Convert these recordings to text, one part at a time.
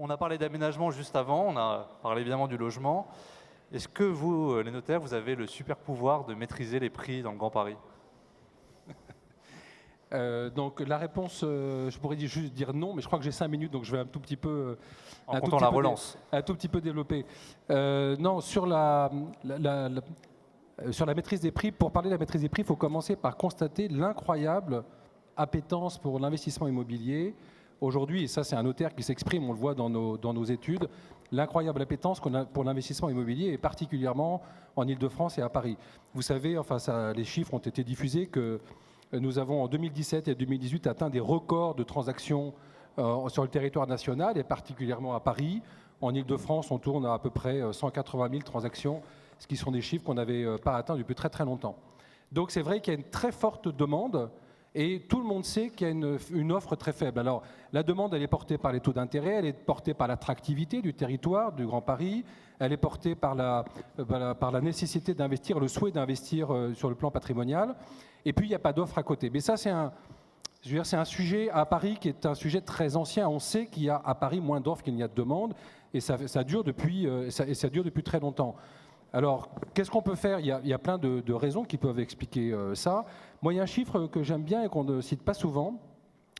On a parlé d'aménagement juste avant, on a parlé évidemment du logement. Est-ce que vous, les notaires, vous avez le super pouvoir de maîtriser les prix dans le Grand Paris ? Donc la réponse, je pourrais juste dire non, mais je crois que j'ai 5 minutes, donc je vais un tout petit peu... En comptant la relance. Un tout petit peu développer. Non, sur la maîtrise des prix, pour parler de la maîtrise des prix, il faut commencer par constater l'incroyable appétence pour l'investissement immobilier. Aujourd'hui, et ça c'est un notaire qui s'exprime, on le voit dans nos études, l'incroyable appétence qu'on a pour l'investissement immobilier, et particulièrement en Ile-de-France et à Paris. Vous savez, enfin, les chiffres ont été diffusés, que nous avons en 2017 et 2018 atteint des records de transactions sur le territoire national, et particulièrement à Paris. En Ile-de-France, on tourne à peu près 180 000 transactions, ce qui sont des chiffres qu'on n'avait pas atteints depuis très très longtemps. Donc c'est vrai qu'il y a une très forte demande, et tout le monde sait qu'il y a une offre très faible. Alors la demande, elle est portée par les taux d'intérêt, elle est portée par l'attractivité du territoire, du Grand Paris, elle est portée par la nécessité d'investir, le souhait d'investir sur le plan patrimonial, et puis il n'y a pas d'offre à côté. Mais ça, c'est un sujet à Paris qui est un sujet très ancien. On sait qu'il y a à Paris moins d'offres qu'il n'y a de demandes, et ça dure depuis très longtemps. Alors, qu'est-ce qu'on peut faire ? Il y a plein de raisons qui peuvent expliquer ça. Moi, il y a un chiffre que j'aime bien et qu'on ne cite pas souvent,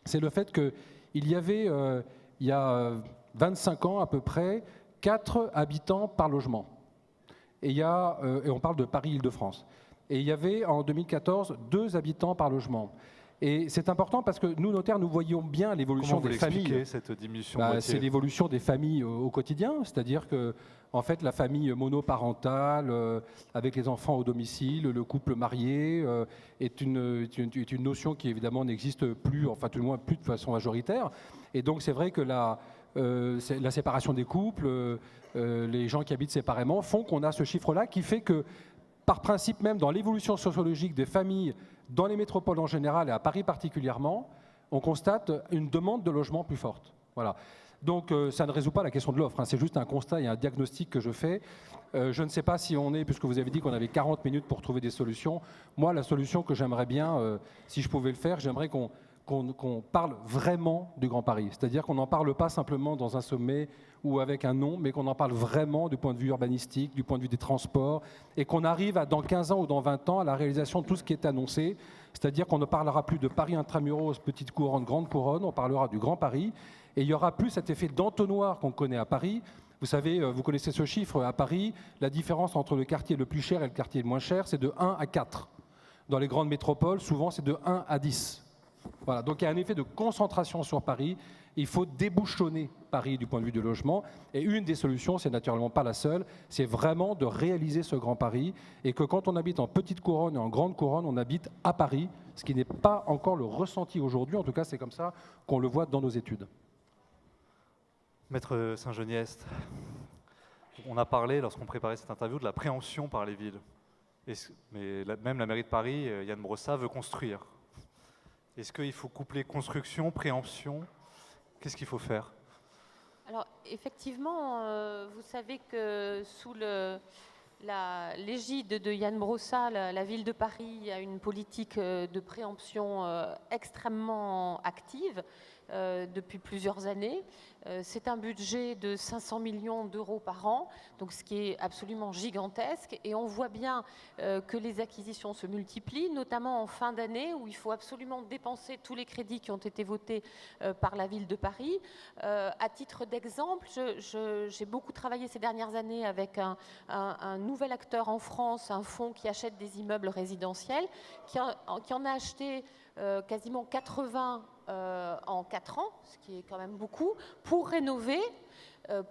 c'est le fait qu'il y avait, il y a 25 ans à peu près, 4 habitants par logement. Et on parle de Paris-Île-de-France. Et il y avait en 2014 2 habitants par logement. Et c'est important parce que nous, notaires, nous voyons bien l'évolution des familles. Comment vous l'expliquez, cette diminution ? C'est l'évolution des familles au quotidien, c'est-à-dire que en fait, la famille monoparentale, avec les enfants au domicile, le couple marié, est une notion qui évidemment n'existe plus, enfin tout le moins plus de façon majoritaire. Et donc c'est vrai que la séparation des couples, les gens qui habitent séparément, font qu'on a ce chiffre-là qui fait que, par principe même, dans l'évolution sociologique des familles, dans les métropoles en général et à Paris particulièrement, on constate une demande de logement plus forte. Voilà. Donc ça ne résout pas la question de l'offre, hein. C'est juste un constat et un diagnostic que je fais. Je ne sais pas si on est, puisque vous avez dit qu'on avait 40 minutes pour trouver des solutions. Moi, la solution que j'aimerais bien, si je pouvais le faire, j'aimerais qu'on parle vraiment du Grand Paris. C'est-à-dire qu'on n'en parle pas simplement dans un sommet ou avec un nom, mais qu'on en parle vraiment du point de vue urbanistique, du point de vue des transports, et qu'on arrive dans 15 ans ou dans 20 ans à la réalisation de tout ce qui est annoncé. C'est-à-dire qu'on ne parlera plus de Paris intramuros, petite couronne, grande couronne, on parlera du Grand Paris. Et il n'y aura plus cet effet d'entonnoir qu'on connaît à Paris. Vous savez, vous connaissez ce chiffre, à Paris, la différence entre le quartier le plus cher et le quartier le moins cher, c'est de 1 à 4. Dans les grandes métropoles, souvent, c'est de 1 à 10. Voilà, donc il y a un effet de concentration sur Paris. Il faut débouchonner Paris du point de vue du logement. Et une des solutions, c'est naturellement pas la seule, c'est vraiment de réaliser ce Grand Paris. Et que quand on habite en petite couronne et en grande couronne, on habite à Paris, ce qui n'est pas encore le ressenti aujourd'hui. En tout cas, c'est comme ça qu'on le voit dans nos études. Maître Saint-Geniest, on a parlé, lorsqu'on préparait cette interview, de la préemption par les villes. Mais même la mairie de Paris, Yann Brossat, veut construire. Est-ce qu'il faut coupler construction, préemption ? Qu'est-ce qu'il faut faire ? Alors, effectivement, vous savez que sous l'égide de Yann Brossat, la ville de Paris a une politique de préemption extrêmement active depuis plusieurs années. C'est un budget de 500 millions d'euros par an, donc ce qui est absolument gigantesque. Et on voit bien que les acquisitions se multiplient, notamment en fin d'année, où il faut absolument dépenser tous les crédits qui ont été votés par la ville de Paris. À titre d'exemple, j'ai beaucoup travaillé ces dernières années avec un nouvel acteur en France, un fonds qui achète des immeubles résidentiels, qui en a acheté quasiment 80 en 4 ans, ce qui est quand même beaucoup, pour rénover,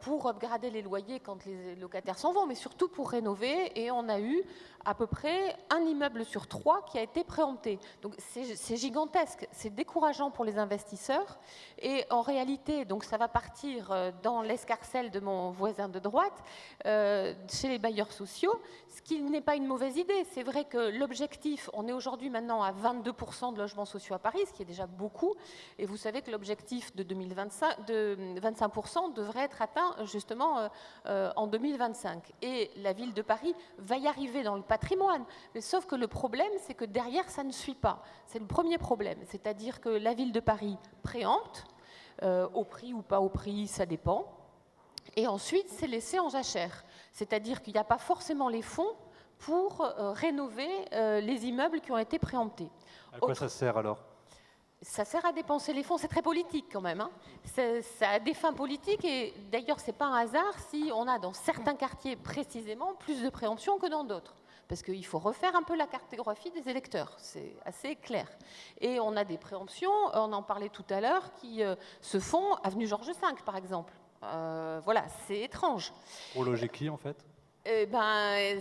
pour upgrader les loyers quand les locataires s'en vont, mais surtout pour rénover. Et on a eu à peu près un immeuble sur 3 qui a été préempté. Donc c'est gigantesque, c'est décourageant pour les investisseurs. Et en réalité, donc ça va partir dans l'escarcelle de mon voisin de droite, chez les bailleurs sociaux, ce qui n'est pas une mauvaise idée. C'est vrai que l'objectif, on est aujourd'hui maintenant à 22% de logements sociaux à Paris, ce qui est déjà beaucoup. Et vous savez que l'objectif de 2025, de 25% devrait être atteint justement en 2025. Et la ville de Paris va y arriver dans le patrimoine. Mais sauf que le problème, c'est que derrière, ça ne suit pas. C'est le premier problème. C'est-à-dire que la ville de Paris préempte, au prix ou pas au prix, ça dépend. Et ensuite, c'est laissé en jachère. C'est-à-dire qu'il n'y a pas forcément les fonds pour rénover les immeubles qui ont été préemptés. À quoi ça sert alors? Ça sert à dépenser les fonds, c'est très politique quand même. Hein. Ça a des fins politiques et d'ailleurs, ce n'est pas un hasard si on a dans certains quartiers précisément plus de préemption que dans d'autres. Parce qu'il faut refaire un peu la cartographie des électeurs, c'est assez clair. Et on a des préemptions, on en parlait tout à l'heure, qui se font avenue Georges V par exemple. Voilà, c'est étrange. Pour loger qui en fait?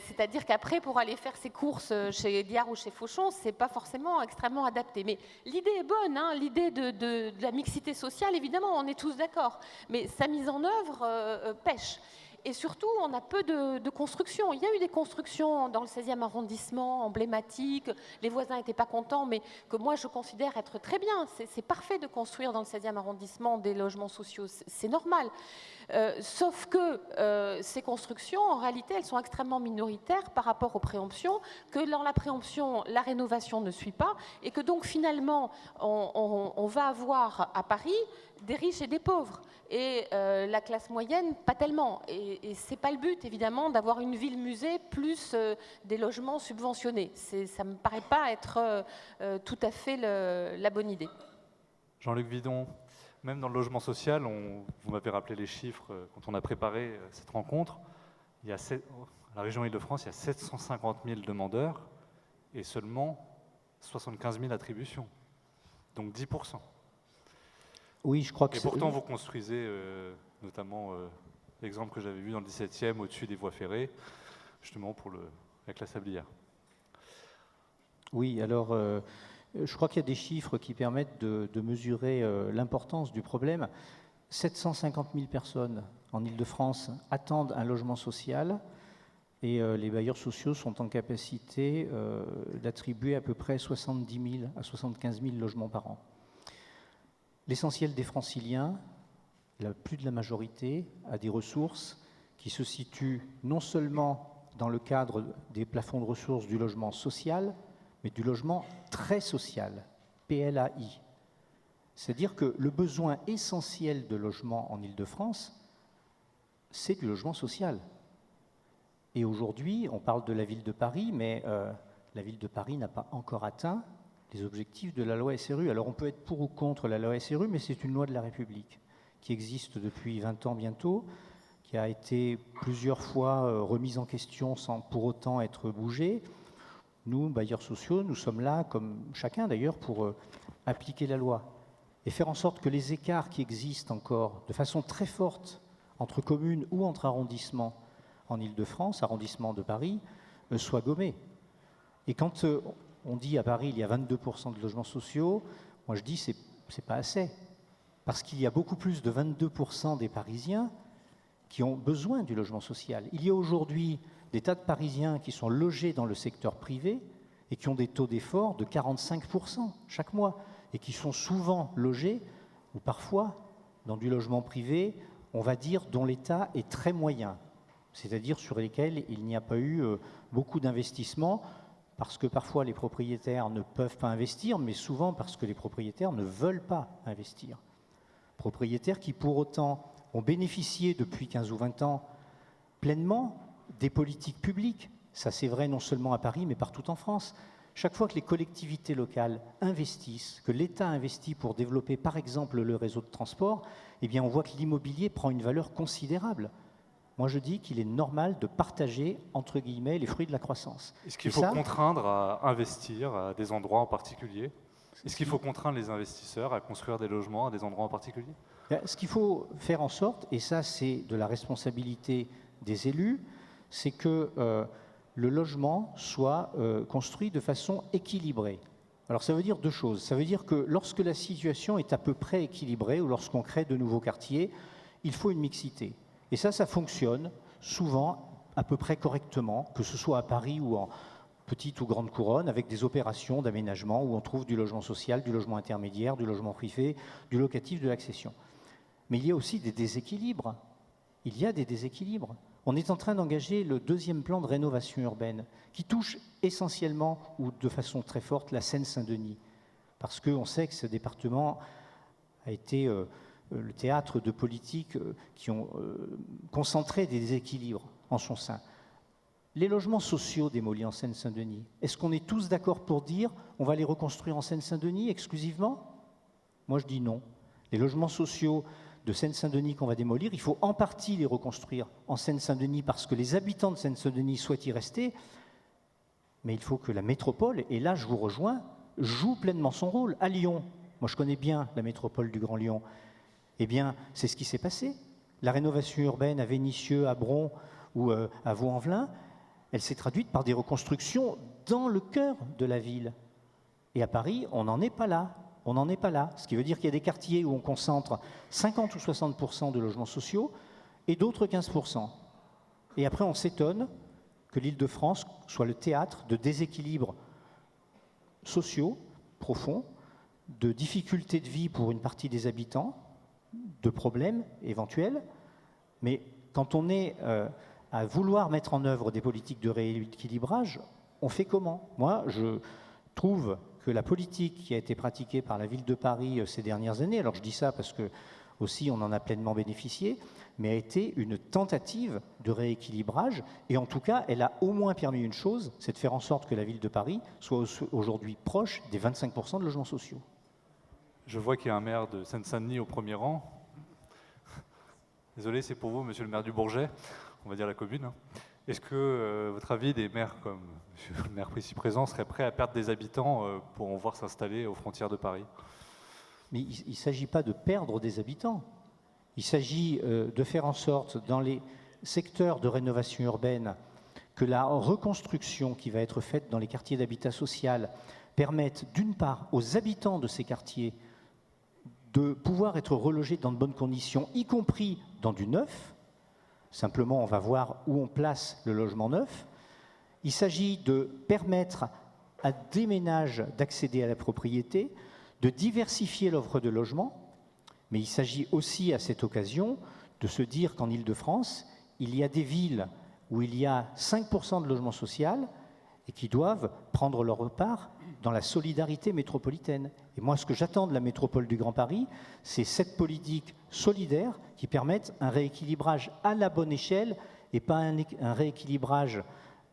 C'est-à-dire qu'après, pour aller faire ses courses chez Diard ou chez Fauchon, c'est pas forcément extrêmement adapté. Mais l'idée est bonne, hein, l'idée de la mixité sociale, évidemment, on est tous d'accord. Mais sa mise en œuvre pêche. Et surtout, on a peu de constructions. Il y a eu des constructions dans le 16e arrondissement, emblématiques. Les voisins n'étaient pas contents, mais que moi, je considère être très bien. C'est parfait de construire dans le 16e arrondissement des logements sociaux. C'est normal. Sauf que ces constructions, en réalité, elles sont extrêmement minoritaires par rapport aux préemptions, que dans la préemption, la rénovation ne suit pas, et que donc, finalement, on va avoir à Paris des riches et des pauvres. Et la classe moyenne, pas tellement. Et ce n'est pas le but, évidemment, d'avoir une ville-musée plus des logements subventionnés. Ça ne me paraît pas être tout à fait la bonne idée. Jean-Luc Vidon, même dans le logement social, vous m'avez rappelé les chiffres quand on a préparé cette rencontre. À la région Île-de-France, il y a 750 000 demandeurs et seulement 75 000 attributions. Donc 10%. Oui, je crois que et pourtant, vous construisez notamment l'exemple que j'avais vu dans le 17e, au-dessus des voies ferrées, justement avec la sablière. Oui, alors je crois qu'il y a des chiffres qui permettent de mesurer l'importance du problème. 750 000 personnes en Île-de-France attendent un logement social et les bailleurs sociaux sont en capacité d'attribuer à peu près 70 000 à 75 000 logements par an. L'essentiel des Franciliens, plus de la majorité, a des ressources qui se situent non seulement dans le cadre des plafonds de ressources du logement social, mais du logement très social, PLAI. C'est-à-dire que le besoin essentiel de logement en Île-de-France, c'est du logement social. Et aujourd'hui, on parle de la ville de Paris, mais la ville de Paris n'a pas encore atteint les objectifs de la loi SRU. Alors on peut être pour ou contre la loi SRU, mais c'est une loi de la République qui existe depuis 20 ans bientôt, qui a été plusieurs fois remise en question sans pour autant être bougée. Nous, bailleurs sociaux, nous sommes là, comme chacun d'ailleurs, pour appliquer la loi et faire en sorte que les écarts qui existent encore de façon très forte entre communes ou entre arrondissements en Île-de-France, arrondissement de Paris, soient gommés. Et quand on dit à Paris il y a 22% de logements sociaux, moi je dis c'est pas assez. Parce qu'il y a beaucoup plus de 22% des Parisiens qui ont besoin du logement social. Il y a aujourd'hui des tas de Parisiens qui sont logés dans le secteur privé et qui ont des taux d'effort de 45% chaque mois et qui sont souvent logés ou parfois dans du logement privé, on va dire, dont l'État est très moyen, c'est-à-dire sur lesquels il n'y a pas eu beaucoup d'investissements parce que parfois les propriétaires ne peuvent pas investir, mais souvent parce que les propriétaires ne veulent pas investir. Propriétaires qui pour autant ont bénéficié depuis 15 ou 20 ans pleinement des politiques publiques. Ça c'est vrai non seulement à Paris, mais partout en France. Chaque fois que les collectivités locales investissent, que l'État investit pour développer par exemple le réseau de transport, eh bien on voit que l'immobilier prend une valeur considérable. Moi, je dis qu'il est normal de partager, entre guillemets, les fruits de la croissance. Est-ce qu'il faut contraindre à investir à des endroits en particulier? Est-ce qu'il faut contraindre les investisseurs à construire des logements à des endroits en particulier? Ce qu'il faut faire en sorte, et ça c'est de la responsabilité des élus, c'est que le logement soit construit de façon équilibrée. Alors ça veut dire deux choses. Ça veut dire que lorsque la situation est à peu près équilibrée ou lorsqu'on crée de nouveaux quartiers, il faut une mixité. Et ça fonctionne souvent à peu près correctement, que ce soit à Paris ou en petite ou grande couronne, avec des opérations d'aménagement où on trouve du logement social, du logement intermédiaire, du logement privé, du locatif, de l'accession. Mais il y a aussi des déséquilibres. Il y a des déséquilibres. On est en train d'engager le 2e plan de rénovation urbaine qui touche essentiellement ou de façon très forte la Seine-Saint-Denis. Parce qu'on sait que ce département a été le théâtre de politiques qui ont concentré des déséquilibres en son sein. Les logements sociaux démolis en Seine-Saint-Denis, est-ce qu'on est tous d'accord pour dire on va les reconstruire en Seine-Saint-Denis exclusivement? Moi je dis non. Les logements sociaux de Seine-Saint-Denis qu'on va démolir, il faut en partie les reconstruire en Seine-Saint-Denis parce que les habitants de Seine-Saint-Denis souhaitent y rester, mais il faut que la métropole, et là je vous rejoins, joue pleinement son rôle. À Lyon, moi je connais bien la métropole du Grand Lyon, eh bien c'est ce qui s'est passé. La rénovation urbaine à Vénissieux, à Bron ou à Vaux-en-Velin, elle s'est traduite par des reconstructions dans le cœur de la ville. Et à Paris, on n'en est pas là. On n'en est pas là. Ce qui veut dire qu'il y a des quartiers où on concentre 50 ou 60% de logements sociaux et d'autres 15%. Et après, on s'étonne que l'Île-de-France soit le théâtre de déséquilibres sociaux profonds, de difficultés de vie pour une partie des habitants, de problèmes éventuels. Mais quand on est à vouloir mettre en œuvre des politiques de rééquilibrage, on fait comment? Moi, je trouve que la politique qui a été pratiquée par la ville de Paris ces dernières années, alors je dis ça parce que aussi on en a pleinement bénéficié, mais a été une tentative de rééquilibrage, et en tout cas, elle a au moins permis une chose, c'est de faire en sorte que la ville de Paris soit aujourd'hui proche des 25% de logements sociaux. Je vois qu'il y a un maire de Seine-Saint-Denis au premier rang. Désolé, c'est pour vous, monsieur le maire du Bourget, on va dire la commune. Est-ce que, votre avis, des maires comme monsieur le maire ici présent seraient prêts à perdre des habitants pour en voir s'installer aux frontières de Paris? Mais il ne s'agit pas de perdre des habitants. Il s'agit de faire en sorte, dans les secteurs de rénovation urbaine, que la reconstruction qui va être faite dans les quartiers d'habitat social permette, d'une part, aux habitants de ces quartiers de pouvoir être relogés dans de bonnes conditions, y compris dans du neuf. Simplement, on va voir où on place le logement neuf. Il s'agit de permettre à des ménages d'accéder à la propriété, de diversifier l'offre de logement, mais il s'agit aussi à cette occasion de se dire qu'en Île-de-France, il y a des villes où il y a 5% de logement social et qui doivent prendre leur part dans la solidarité métropolitaine. Et moi, ce que j'attends de la métropole du Grand Paris, c'est cette politique solidaire qui permette un rééquilibrage à la bonne échelle et pas un rééquilibrage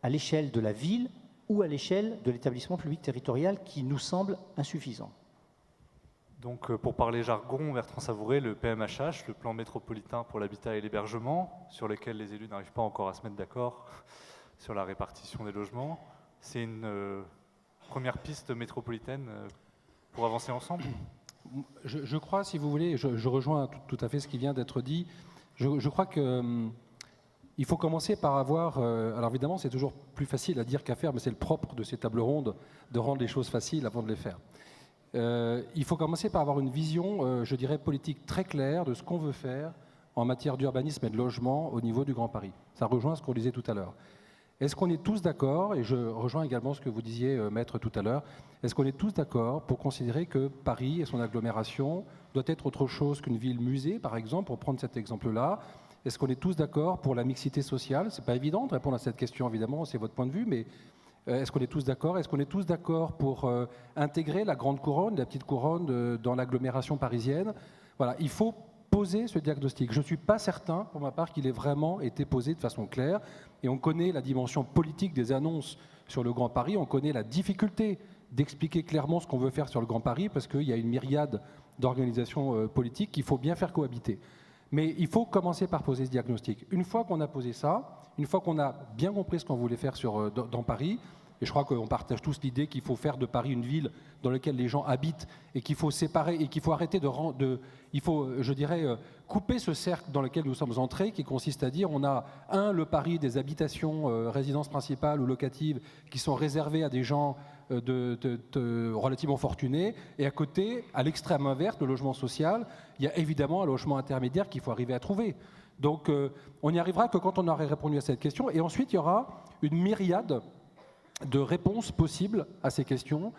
à l'échelle de la ville ou à l'échelle de l'établissement public territorial qui nous semble insuffisant. Donc, pour parler jargon, Bertrand Savouret, le PMHH, le plan métropolitain pour l'habitat et l'hébergement, sur lequel les élus n'arrivent pas encore à se mettre d'accord sur la répartition des logements, c'est une première piste métropolitaine pour avancer ensemble? Je crois, si vous voulez, je rejoins tout à fait ce qui vient d'être dit. Je crois qu'il faut commencer par avoir... alors évidemment, c'est toujours plus facile à dire qu'à faire, mais c'est le propre de ces tables rondes de rendre les choses faciles avant de les faire. Il faut commencer par avoir une vision, je dirais, politique très claire de ce qu'on veut faire en matière d'urbanisme et de logement au niveau du Grand Paris. Ça rejoint ce qu'on disait tout à l'heure. Est-ce qu'on est tous d'accord, et je rejoins également ce que vous disiez, Maître, tout à l'heure, est-ce qu'on est tous d'accord pour considérer que Paris et son agglomération doit être autre chose qu'une ville musée, par exemple, pour prendre cet exemple-là? Est-ce qu'on est tous d'accord pour la mixité sociale? C'est pas évident de répondre à cette question, évidemment, c'est votre point de vue, mais est-ce qu'on est tous d'accord? Est-ce qu'on est tous d'accord pour intégrer la grande couronne, la petite couronne dans l'agglomération parisienne? Voilà, il faut poser ce diagnostic. Je ne suis pas certain, pour ma part, qu'il ait vraiment été posé de façon claire. Et on connaît la dimension politique des annonces sur le Grand Paris, on connaît la difficulté d'expliquer clairement ce qu'on veut faire sur le Grand Paris, parce qu'il y a une myriade d'organisations politiques qu'il faut bien faire cohabiter. Mais il faut commencer par poser ce diagnostic. Une fois qu'on a posé ça, une fois qu'on a bien compris ce qu'on voulait faire dans Paris, et je crois qu'on partage tous l'idée qu'il faut faire de Paris une ville dans laquelle les gens habitent et qu'il faut séparer et qu'il faut arrêter il faut, je dirais, couper ce cercle dans lequel nous sommes entrés, qui consiste à dire on a le Paris des habitations, résidences principales ou locatives qui sont réservées à des gens relativement fortunés, et à côté, à l'extrême inverse, le logement social, il y a évidemment un logement intermédiaire qu'il faut arriver à trouver. Donc on n'y arrivera que quand on aura répondu à cette question, et ensuite il y aura une myriade de réponses possibles à ces questions.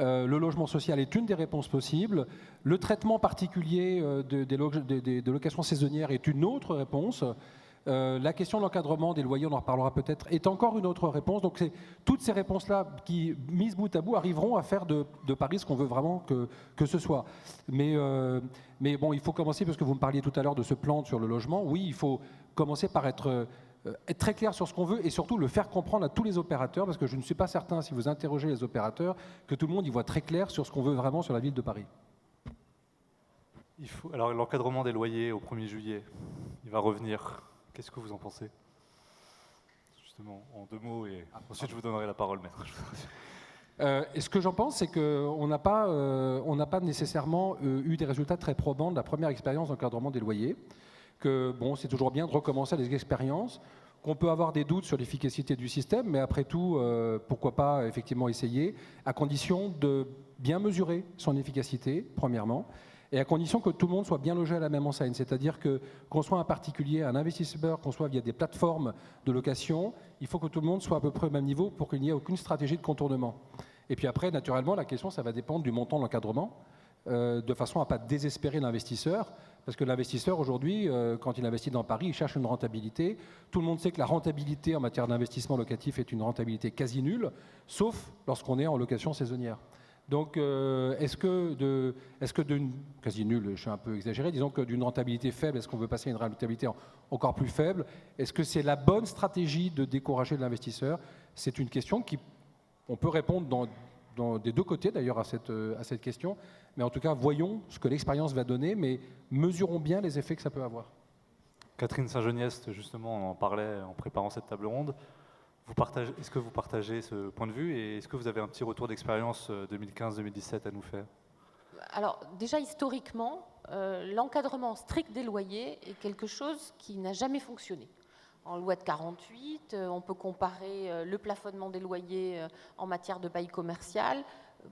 Le logement social est une des réponses possibles. Le traitement particulier des locations saisonnières est une autre réponse. La question de l'encadrement des loyers, on en reparlera peut-être, est encore une autre réponse. Donc toutes ces réponses-là qui, mises bout à bout, arriveront à faire de Paris ce qu'on veut vraiment que ce soit. Mais bon, il faut commencer, parce que vous me parliez tout à l'heure de ce plan sur le logement. Oui, il faut commencer par être très clair sur ce qu'on veut et surtout le faire comprendre à tous les opérateurs, parce que je ne suis pas certain, si vous interrogez les opérateurs, que tout le monde y voit très clair sur ce qu'on veut vraiment sur la ville de Paris. Alors l'encadrement des loyers au 1er juillet, il va revenir. Qu'est-ce que vous en pensez? Justement, en 2 mots, et ensuite je vous donnerai la parole, maître. Et ce que j'en pense, c'est qu'on n'a pas nécessairement eu des résultats très probants de la première expérience d'encadrement des loyers. Que bon, c'est toujours bien de recommencer des expériences, qu'on peut avoir des doutes sur l'efficacité du système, mais après tout, pourquoi pas effectivement essayer, à condition de bien mesurer son efficacité, premièrement, et à condition que tout le monde soit bien logé à la même enseigne. C'est-à-dire qu'on soit un particulier, un investisseur, qu'on soit via des plateformes de location, il faut que tout le monde soit à peu près au même niveau pour qu'il n'y ait aucune stratégie de contournement. Et puis après, naturellement, la question, ça va dépendre du montant de l'encadrement, de façon à ne pas désespérer l'investisseur, parce que l'investisseur, aujourd'hui, quand il investit dans Paris, il cherche une rentabilité. Tout le monde sait que la rentabilité en matière d'investissement locatif est une rentabilité quasi nulle, sauf lorsqu'on est en location saisonnière. Donc, est-ce que d'une quasi nulle, je suis un peu exagéré, disons que d'une rentabilité faible, est-ce qu'on veut passer à une rentabilité encore plus faible? Est-ce que c'est la bonne stratégie de décourager l'investisseur? C'est une question on peut répondre des 2 côtés d'ailleurs à cette question, mais en tout cas, voyons ce que l'expérience va donner, mais mesurons bien les effets que ça peut avoir. Catherine Saint-Geniest, justement, on en parlait en préparant cette table ronde. Est-ce que vous partagez ce point de vue et est-ce que vous avez un petit retour d'expérience 2015-2017 à nous faire? Alors déjà historiquement, l'encadrement strict des loyers est quelque chose qui n'a jamais fonctionné. En loi de 48, on peut comparer le plafonnement des loyers en matière de bail commercial.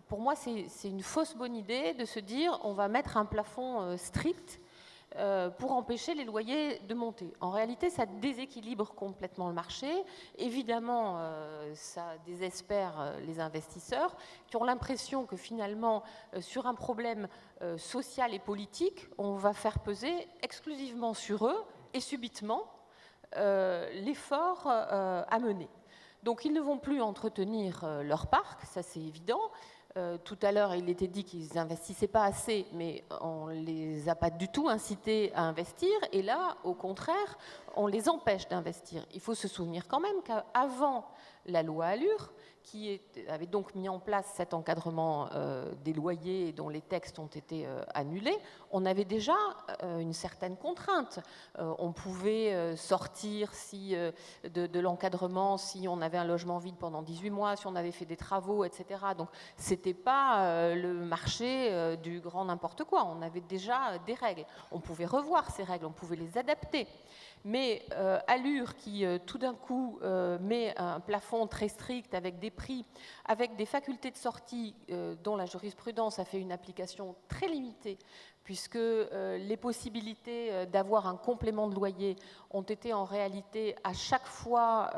Pour moi, c'est une fausse bonne idée de se dire on va mettre un plafond strict pour empêcher les loyers de monter. En réalité, ça déséquilibre complètement le marché. Évidemment, ça désespère les investisseurs qui ont l'impression que finalement, sur un problème social et politique, on va faire peser exclusivement sur eux et subitement l'effort à mener. Donc ils ne vont plus entretenir leur parc, ça c'est évident. Tout à l'heure, il était dit qu'ils n'investissaient pas assez, mais on ne les a pas du tout incités à investir. Et là, au contraire, on les empêche d'investir. Il faut se souvenir quand même qu'avant la loi Allure, qui avait donc mis en place cet encadrement des loyers dont les textes ont été annulés, on avait déjà une certaine contrainte. On pouvait sortir de l'encadrement si on avait un logement vide pendant 18 mois, si on avait fait des travaux, etc. Donc ce n'était pas le marché du grand n'importe quoi. On avait déjà des règles. On pouvait revoir ces règles, on pouvait les adapter. Mais Allure, qui tout d'un coup met un plafond très strict avec des prix, avec des facultés de sortie dont la jurisprudence a fait une application très limitée, puisque les possibilités d'avoir un complément de loyer ont été en réalité à chaque fois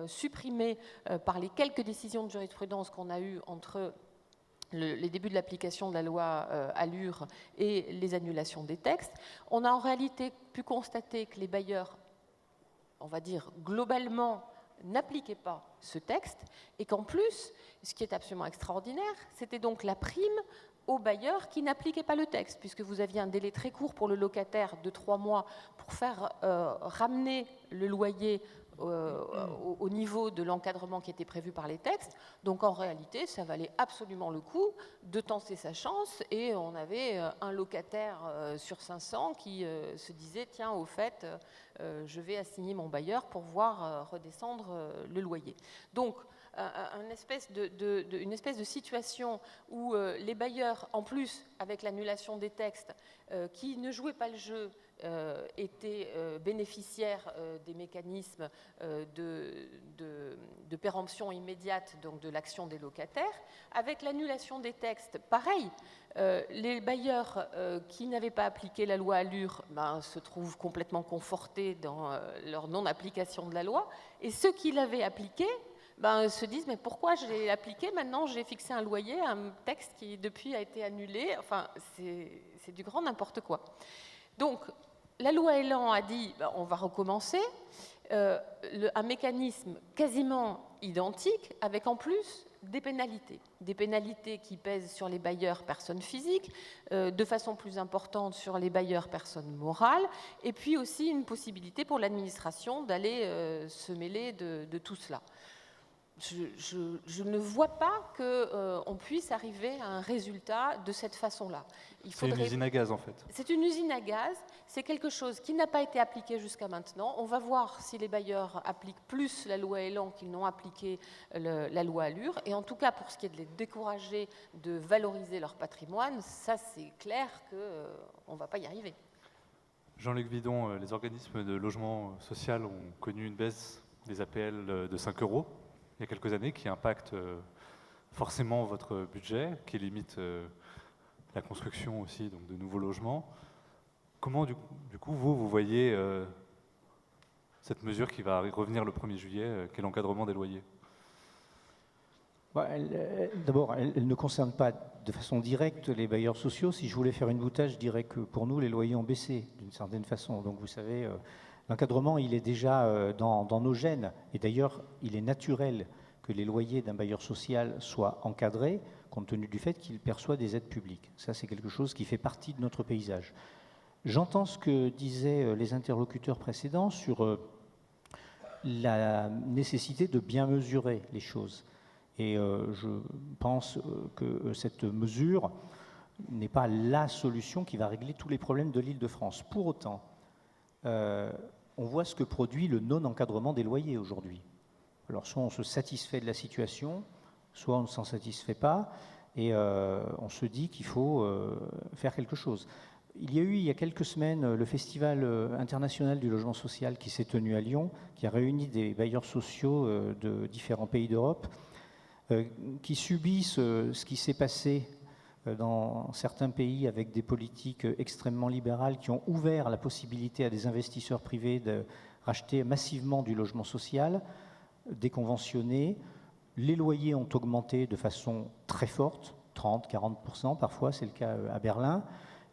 supprimées par les quelques décisions de jurisprudence qu'on a eues entre les débuts de l'application de la loi Allure et les annulations des textes. On a en réalité pu constater que les bailleurs, on va dire globalement, n'appliquaient pas ce texte et qu'en plus, ce qui est absolument extraordinaire, c'était donc la prime aux bailleurs qui n'appliquaient pas le texte, puisque vous aviez un délai très court pour le locataire de 3 mois pour faire ramener le loyer au niveau de l'encadrement qui était prévu par les textes. Donc en réalité, ça valait absolument le coup de tenter sa chance et on avait un locataire sur 500 qui se disait « Tiens, au fait, je vais assigner mon bailleur pour voir redescendre le loyer ». Donc, une espèce de situation où les bailleurs, en plus, avec l'annulation des textes, qui ne jouaient pas le jeu, étaient bénéficiaires des mécanismes de péremption immédiate, donc de l'action des locataires. Avec l'annulation des textes, pareil, les bailleurs qui n'avaient pas appliqué la loi Allure se trouvent complètement confortés dans leur non-application de la loi, et ceux qui l'avaient appliquée se disent « mais pourquoi je l'ai appliqué? Maintenant j'ai fixé un loyer, un texte qui depuis a été annulé ». Enfin, c'est du grand n'importe quoi. Donc, la loi Elan a dit on va recommencer, un mécanisme quasiment identique avec en plus des pénalités qui pèsent sur les bailleurs personnes physiques, de façon plus importante sur les bailleurs personnes morales, et puis aussi une possibilité pour l'administration d'aller se mêler de tout cela. Je ne vois pas qu'on puisse arriver à un résultat de cette façon-là. C'est une usine à gaz, en fait. C'est une usine à gaz, c'est quelque chose qui n'a pas été appliqué jusqu'à maintenant. On va voir si les bailleurs appliquent plus la loi Elan qu'ils n'ont appliqué la loi Allure. Et en tout cas, pour ce qui est de les décourager de valoriser leur patrimoine, ça c'est clair qu'on ne va pas y arriver. Jean-Luc Vidon, les organismes de logement social ont connu une baisse des APL de 5 € il y a quelques années, qui impacte forcément votre budget, qui limite la construction aussi donc de nouveaux logements. Comment, du coup, vous voyez cette mesure qui va revenir le 1er juillet, qui est l'encadrement des loyers? D'abord, elle ne concerne pas de façon directe les bailleurs sociaux. Si je voulais faire une boutade, je dirais que pour nous, les loyers ont baissé d'une certaine façon. Donc vous savez, l'encadrement, il est déjà dans nos gènes. Et d'ailleurs, il est naturel que les loyers d'un bailleur social soient encadrés, compte tenu du fait qu'il perçoit des aides publiques. Ça, c'est quelque chose qui fait partie de notre paysage. J'entends ce que disaient les interlocuteurs précédents sur la nécessité de bien mesurer les choses. Et je pense que cette mesure n'est pas la solution qui va régler tous les problèmes de l'Île-de-France. Pour autant, on voit ce que produit le non-encadrement des loyers aujourd'hui. Alors soit on se satisfait de la situation, soit on ne s'en satisfait pas, et on se dit qu'il faut faire quelque chose. Il y a eu, il y a quelques semaines, le Festival international du logement social qui s'est tenu à Lyon, qui a réuni des bailleurs sociaux de différents pays d'Europe, qui subissent ce qui s'est passé dans certains pays avec des politiques extrêmement libérales qui ont ouvert la possibilité à des investisseurs privés de racheter massivement du logement social, déconventionné. Les loyers ont augmenté de façon très forte, 30-40%, parfois c'est le cas à Berlin.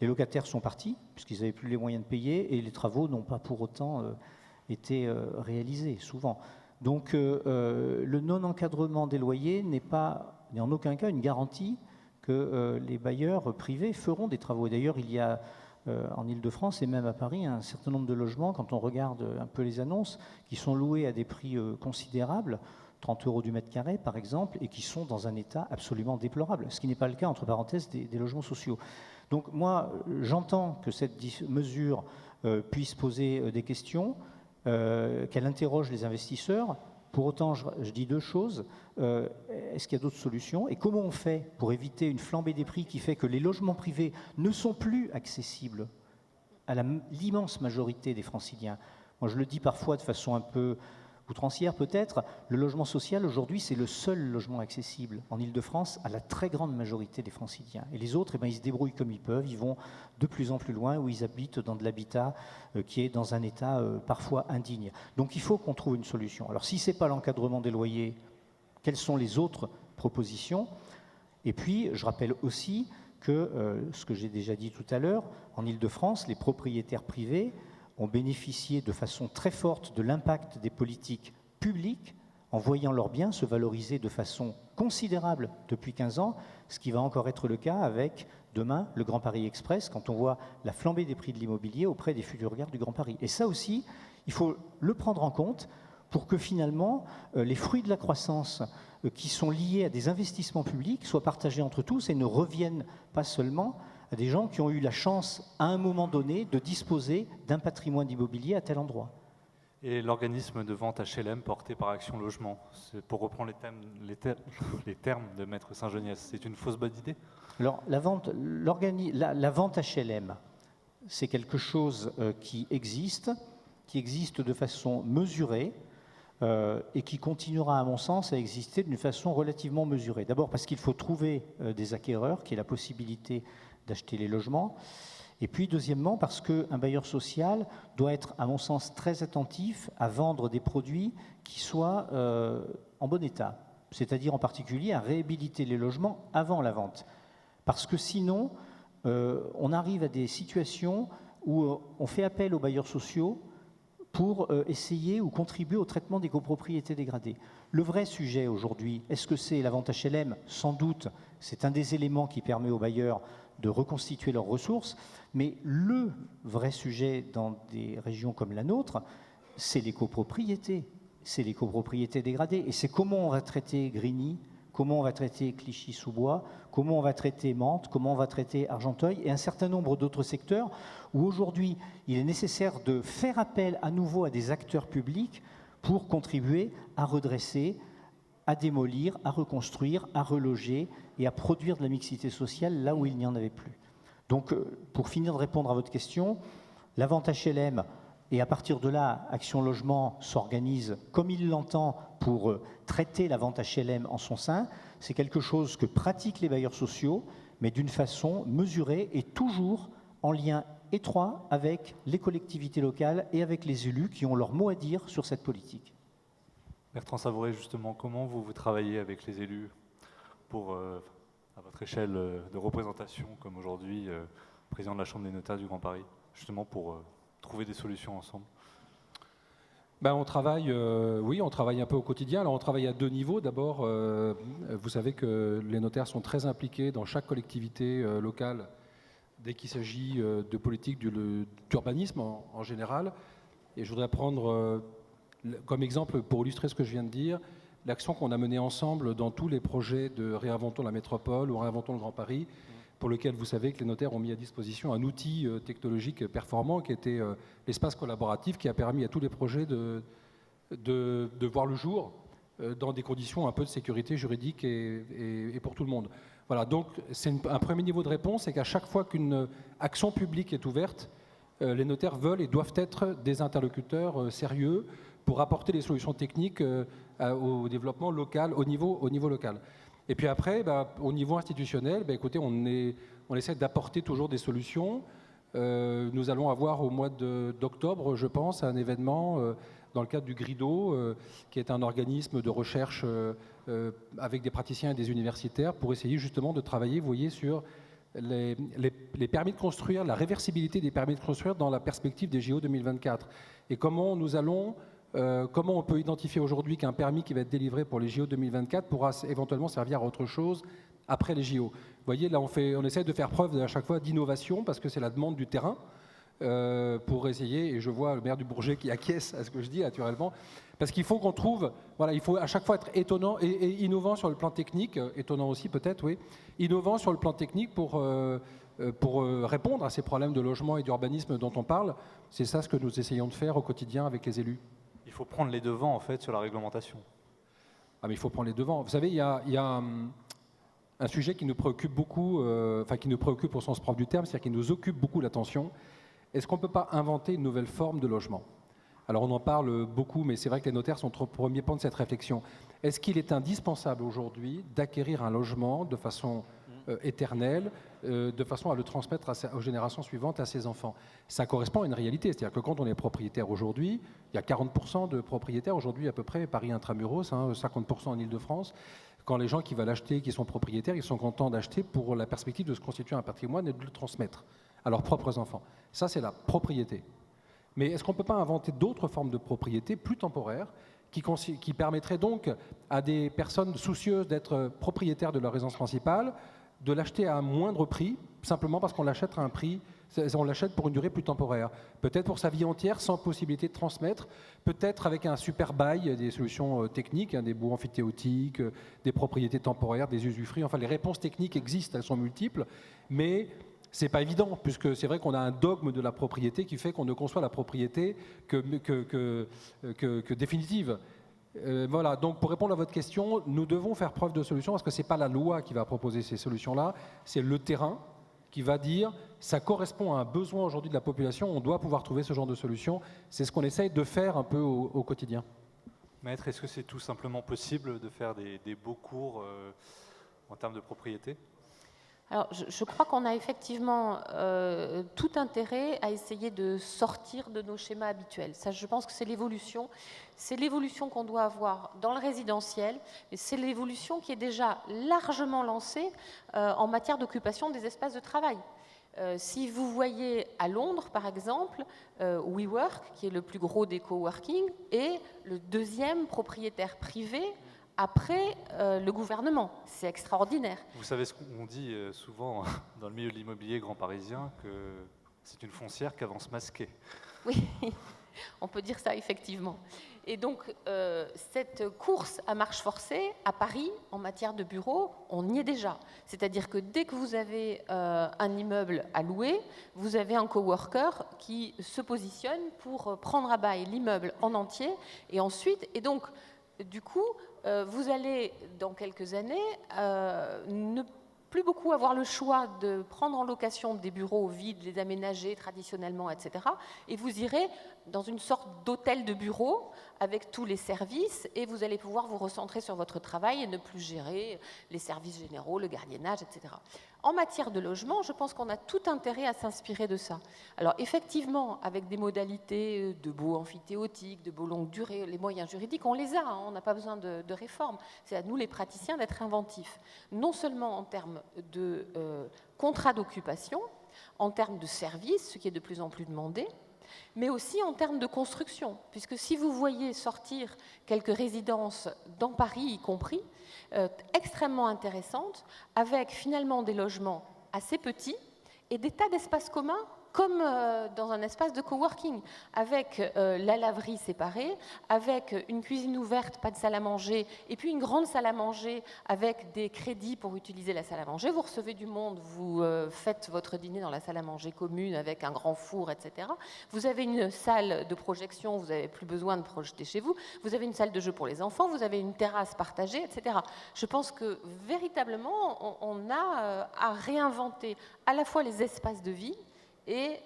Les locataires sont partis, puisqu'ils n'avaient plus les moyens de payer, et les travaux n'ont pas pour autant été réalisés, souvent. Donc le non-encadrement des loyers n'est en aucun cas une garantie que les bailleurs privés feront des travaux. Et d'ailleurs, il y a en Île-de-France et même à Paris un certain nombre de logements, quand on regarde un peu les annonces, qui sont loués à des prix considérables, 30 € du mètre carré par exemple, et qui sont dans un état absolument déplorable, ce qui n'est pas le cas, entre parenthèses, des logements sociaux. Donc moi, j'entends que cette mesure puisse poser des questions, qu'elle interroge les investisseurs. Pour autant, je dis deux choses. Est-ce qu'il y a d'autres solutions? Et comment on fait pour éviter une flambée des prix qui fait que les logements privés ne sont plus accessibles à l'immense majorité des Franciliens? Moi, je le dis parfois de façon un peu outrancière peut-être, le logement social aujourd'hui, c'est le seul logement accessible en Île-de-France à la très grande majorité des Franciliens. Et les autres, ils se débrouillent comme ils peuvent, ils vont de plus en plus loin, où ils habitent dans de l'habitat qui est dans un état parfois indigne. Donc il faut qu'on trouve une solution. Alors si ce n'est pas l'encadrement des loyers, quelles sont les autres propositions? Et puis, je rappelle aussi que, ce que j'ai déjà dit tout à l'heure, en Île-de-France, les propriétaires privés ont bénéficié de façon très forte de l'impact des politiques publiques en voyant leurs biens se valoriser de façon considérable depuis 15 ans, ce qui va encore être le cas avec, demain, le Grand Paris Express, quand on voit la flambée des prix de l'immobilier auprès des futures gares du Grand Paris. Et ça aussi, il faut le prendre en compte pour que finalement, les fruits de la croissance qui sont liés à des investissements publics soient partagés entre tous et ne reviennent pas seulement à des gens qui ont eu la chance, à un moment donné, de disposer d'un patrimoine immobilier à tel endroit. Et l'organisme de vente HLM porté par Action Logement, c'est pour reprendre les termes de Maître Saint-Geniès, c'est une fausse bonne idée? Alors, la vente HLM, c'est quelque chose qui existe de façon mesurée et qui continuera, à mon sens, à exister d'une façon relativement mesurée. D'abord parce qu'il faut trouver des acquéreurs, qui est la possibilité d'acheter les logements. Et puis, deuxièmement, parce qu'un bailleur social doit être, à mon sens, très attentif à vendre des produits qui soient en bon état, c'est-à-dire en particulier à réhabiliter les logements avant la vente. Parce que sinon, on arrive à des situations où on fait appel aux bailleurs sociaux pour essayer ou contribuer au traitement des copropriétés dégradées. Le vrai sujet aujourd'hui, est-ce que c'est la vente HLM? Sans doute, c'est un des éléments qui permet aux bailleurs de reconstituer leurs ressources, mais le vrai sujet dans des régions comme la nôtre, c'est les copropriétés dégradées. Et c'est comment on va traiter Grigny, comment on va traiter Clichy-sous-Bois, comment on va traiter Mantes, comment on va traiter Argenteuil et un certain nombre d'autres secteurs où aujourd'hui il est nécessaire de faire appel à nouveau à des acteurs publics pour contribuer à redresser, à démolir, à reconstruire, à reloger et à produire de la mixité sociale là où il n'y en avait plus. Donc pour finir de répondre à votre question, la vente HLM, et à partir de là, Action Logement s'organise comme il l'entend pour traiter la vente HLM en son sein. C'est quelque chose que pratiquent les bailleurs sociaux, mais d'une façon mesurée et toujours en lien étroit avec les collectivités locales et avec les élus qui ont leur mot à dire sur cette politique. Bertrand Savouré, justement, comment vous travaillez avec les élus pour, à votre échelle de représentation, comme aujourd'hui, président de la Chambre des notaires du Grand Paris, justement pour trouver des solutions ensemble? On travaille, oui, on travaille un peu au quotidien. Alors on travaille à deux niveaux. D'abord, vous savez que les notaires sont très impliqués dans chaque collectivité locale dès qu'il s'agit de politique d'urbanisme en général. Et je voudrais prendre comme exemple, pour illustrer ce que je viens de dire, l'action qu'on a menée ensemble dans tous les projets de Réinventons la métropole ou Réinventons le Grand Paris, pour lequel vous savez que les notaires ont mis à disposition un outil technologique performant qui était l'espace collaboratif, qui a permis à tous les projets de voir le jour dans des conditions un peu de sécurité juridique et pour tout le monde. Voilà, donc c'est un premier niveau de réponse, c'est qu'à chaque fois qu'une action publique est ouverte, les notaires veulent et doivent être des interlocuteurs sérieux pour apporter des solutions techniques au développement local, au niveau local. Et puis après, au niveau institutionnel, écoutez, on essaie d'apporter toujours des solutions. Nous allons avoir au mois d'octobre, je pense, un événement dans le cadre du GRIDO, qui est un organisme de recherche avec des praticiens et des universitaires, pour essayer justement de travailler, vous voyez, sur les permis de construire, la réversibilité des permis de construire dans la perspective des JO 2024. Et comment on peut identifier aujourd'hui qu'un permis qui va être délivré pour les JO 2024 pourra éventuellement servir à autre chose après les JO. Vous voyez, là, on essaie de faire preuve à chaque fois d'innovation, parce que c'est la demande du terrain, pour essayer, et je vois le maire du Bourget qui acquiesce à ce que je dis naturellement, parce qu'il faut qu'on trouve, voilà, il faut à chaque fois être étonnant et innovant sur le plan technique, étonnant aussi peut-être, oui, innovant sur le plan technique pour répondre à ces problèmes de logement et d'urbanisme dont on parle. C'est ça ce que nous essayons de faire au quotidien avec les élus. Il faut prendre les devants, en fait, sur la réglementation. Ah, mais il faut prendre les devants. Vous savez, il y a un sujet qui nous préoccupe beaucoup, qui nous préoccupe au sens propre du terme, c'est-à-dire qui nous occupe beaucoup l'attention. Est-ce qu'on ne peut pas inventer une nouvelle forme de logement? Alors on en parle beaucoup, mais c'est vrai que les notaires sont au premier plan de cette réflexion. Est-ce qu'il est indispensable aujourd'hui d'acquérir un logement de façon éternelle, de façon à le transmettre aux générations suivantes, à ses enfants? Ça correspond à une réalité, c'est-à-dire que quand on est propriétaire aujourd'hui, il y a 40% de propriétaires aujourd'hui à peu près, Paris intramuros, 50% en Ile-de-France. Quand les gens qui veulent acheter, qui sont propriétaires, ils sont contents d'acheter pour la perspective de se constituer un patrimoine et de le transmettre à leurs propres enfants. Ça, c'est la propriété. Mais est-ce qu'on ne peut pas inventer d'autres formes de propriété plus temporaires qui permettraient donc à des personnes soucieuses d'être propriétaires de leur résidence principale de l'acheter à un moindre prix, simplement parce qu'on l'achète à un prix, on l'achète pour une durée plus temporaire. Peut-être pour sa vie entière, sans possibilité de transmettre, peut-être avec un super bail, des solutions techniques, des baux amphithéotiques, des propriétés temporaires, des usufruits. Enfin, les réponses techniques existent, elles sont multiples, mais c'est pas évident, puisque c'est vrai qu'on a un dogme de la propriété qui fait qu'on ne conçoit la propriété que définitive. Voilà, donc pour répondre à votre question, nous devons faire preuve de solutions, parce que ce n'est pas la loi qui va proposer ces solutions-là, c'est le terrain qui va dire ça correspond à un besoin aujourd'hui de la population, on doit pouvoir trouver ce genre de solution. C'est ce qu'on essaye de faire un peu au quotidien. Maître, est-ce que c'est tout simplement possible de faire des beaux cours en termes de propriété? Alors, je crois qu'on a effectivement tout intérêt à essayer de sortir de nos schémas habituels. Ça, je pense que c'est l'évolution. C'est l'évolution qu'on doit avoir dans le résidentiel, et c'est l'évolution qui est déjà largement lancée en matière d'occupation des espaces de travail. Si vous voyez à Londres, par exemple, WeWork, qui est le plus gros des coworking, est le deuxième propriétaire privé après le gouvernement. C'est extraordinaire. Vous savez ce qu'on dit souvent dans le milieu de l'immobilier grand parisien, que c'est une foncière qui avance masquée. Oui, on peut dire ça effectivement. Et donc, cette course à marche forcée, à Paris, en matière de bureaux, on y est déjà. C'est-à-dire que dès que vous avez un immeuble à louer, vous avez un coworker qui se positionne pour prendre à bail l'immeuble en entier. Et ensuite, et donc, du coup, vous allez, dans quelques années, ne plus beaucoup avoir le choix de prendre en location des bureaux vides, les aménager traditionnellement, etc. Et vous irez dans une sorte d'hôtel de bureau avec tous les services et vous allez pouvoir vous recentrer sur votre travail et ne plus gérer les services généraux, le gardiennage, etc. En matière de logement, je pense qu'on a tout intérêt à s'inspirer de ça. Alors effectivement, avec des modalités de baux amphithéotiques, de baux longue durée, les moyens juridiques, on les a, hein, on n'a pas besoin de réforme. C'est à nous les praticiens d'être inventifs, non seulement en termes de contrat d'occupation, en termes de services, ce qui est de plus en plus demandé, mais aussi en termes de construction, puisque si vous voyez sortir quelques résidences dans Paris y compris, extrêmement intéressantes, avec finalement des logements assez petits et des tas d'espaces communs, comme dans un espace de coworking, avec la laverie séparée, avec une cuisine ouverte, pas de salle à manger, et puis une grande salle à manger avec des crédits pour utiliser la salle à manger. Vous recevez du monde, vous faites votre dîner dans la salle à manger commune avec un grand four, etc. Vous avez une salle de projection, vous n'avez plus besoin de projeter chez vous. Vous avez une salle de jeu pour les enfants, vous avez une terrasse partagée, etc. Je pense que véritablement, on a à réinventer à la fois les espaces de vie, et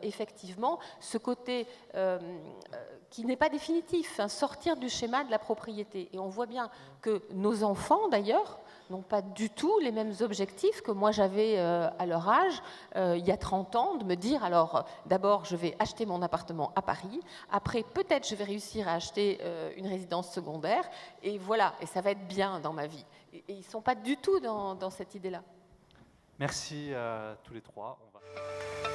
effectivement, ce côté qui n'est pas définitif, hein, sortir du schéma de la propriété. Et on voit bien que nos enfants, d'ailleurs, n'ont pas du tout les mêmes objectifs que moi j'avais à leur âge, il y a 30 ans, de me dire, alors d'abord je vais acheter mon appartement à Paris, après peut-être je vais réussir à acheter une résidence secondaire, et voilà, et ça va être bien dans ma vie. Et ils ne sont pas du tout dans cette idée-là. Merci à tous les trois. On va...